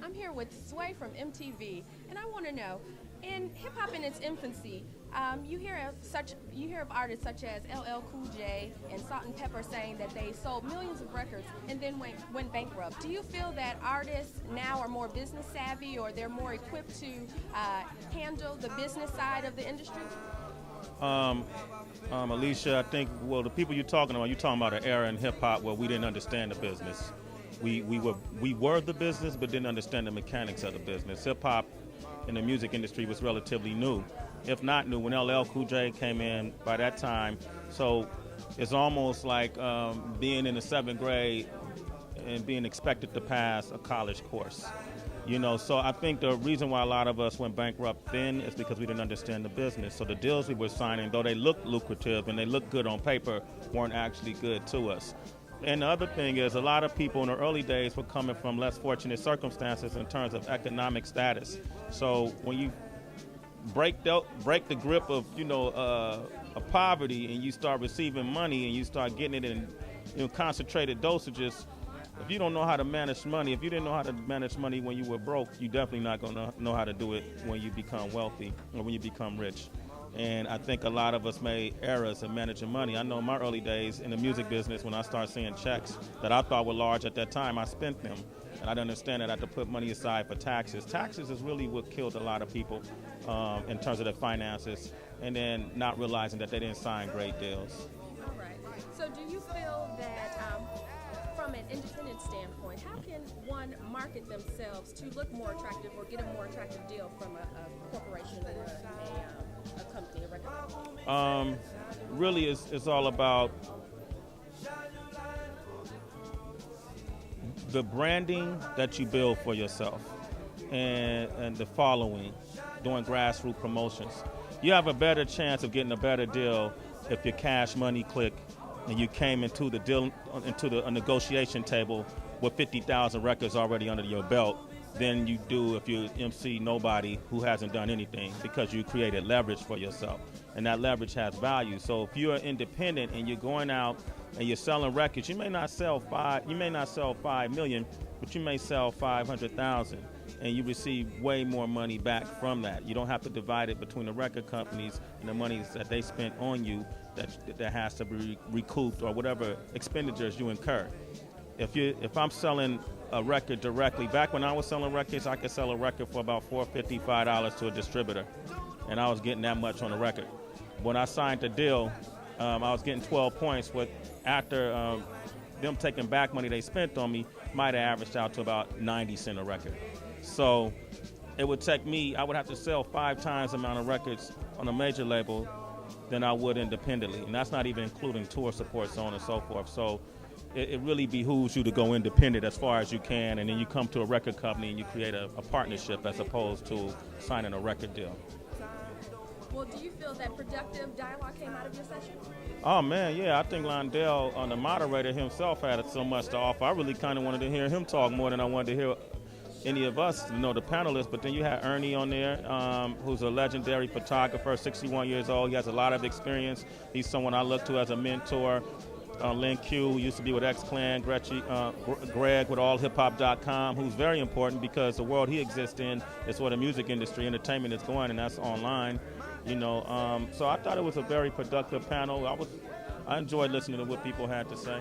I'm here with Sway from MTV, and I want to know, in hip hop in its infancy, you hear of artists such as LL Cool J and Salt and Pepper saying that they sold millions of records and then went bankrupt. Do you feel that artists now are more business savvy, or they're more equipped to handle the business side of the industry? Alicia, I think, well, the people you're talking about an era in hip hop where we didn't understand the business. We were the business, but didn't understand the mechanics of the business. Hip hop in the music industry was relatively new, if not new, when LL Cool J came in by that time. So it's almost like being in the 7th grade and being expected to pass a college course. So I think the reason why a lot of us went bankrupt then is because we didn't understand the business. So the deals we were signing, though they looked lucrative and they looked good on paper, weren't actually good to us. And the other thing is, a lot of people in the early days were coming from less fortunate circumstances in terms of economic status. So when you break the grip of poverty, and you start receiving money and you start getting it in concentrated dosages, if you don't know how to manage money, if you didn't know how to manage money when you were broke, you definitely not going to know how to do it when you become wealthy or when you become rich. And I think a lot of us made errors in managing money. I know in my early days in the music business, when I started seeing checks that I thought were large at that time, I spent them. And I didn't understand that I had to put money aside for taxes. Taxes is really what killed a lot of people in terms of their finances, and then not realizing that they didn't sign great deals. All right. So do you feel that from an independent standpoint, how can one market themselves to look more attractive or get a more attractive deal from a corporation or a company, a record company? Really, it's all about the branding that you build for yourself and the following, doing grassroots promotions. You have a better chance of getting a better deal if your Cash Money click and you came into a negotiation table with 50,000 records already under your belt than you do if you MC nobody who hasn't done anything, because you created leverage for yourself, and that leverage has value. So if you're independent and you're going out and you're selling records, you may not sell 5 million, but you may sell 500,000, and you receive way more money back from that. You don't have to divide it between the record companies and the monies that they spent on you that has to be recouped, or whatever expenditures you incur. If I'm selling a record directly, back when I was selling records, I could sell a record for about $4.50, $5 to a distributor, and I was getting that much on the record. When I signed the deal, I was getting 12 points, with after them taking back money they spent on me, might have averaged out to about 90 cents a record. So it would take me, I would have to sell 5 times the amount of records on a major label than I would independently, and that's not even including tour support, so on and so forth. So it really behooves you to go independent as far as you can, and then you come to a record company and you create a partnership as opposed to signing a record deal. Well, do you feel that productive dialogue came out of your session? Oh man, yeah, I think Londell, the moderator himself, had so much to offer. I really kind of wanted to hear him talk more than I wanted to hear any of us, the panelists. But then you had Ernie on there, who's a legendary photographer, 61 years old. He has a lot of experience. He's someone I look to as a mentor. Lynn Q, who used to be with X-Clan, Greg with allhiphop.com, who's very important because the world he exists in is where the music industry, entertainment is going, and that's online. So I thought it was a very productive panel. I enjoyed listening to what people had to say.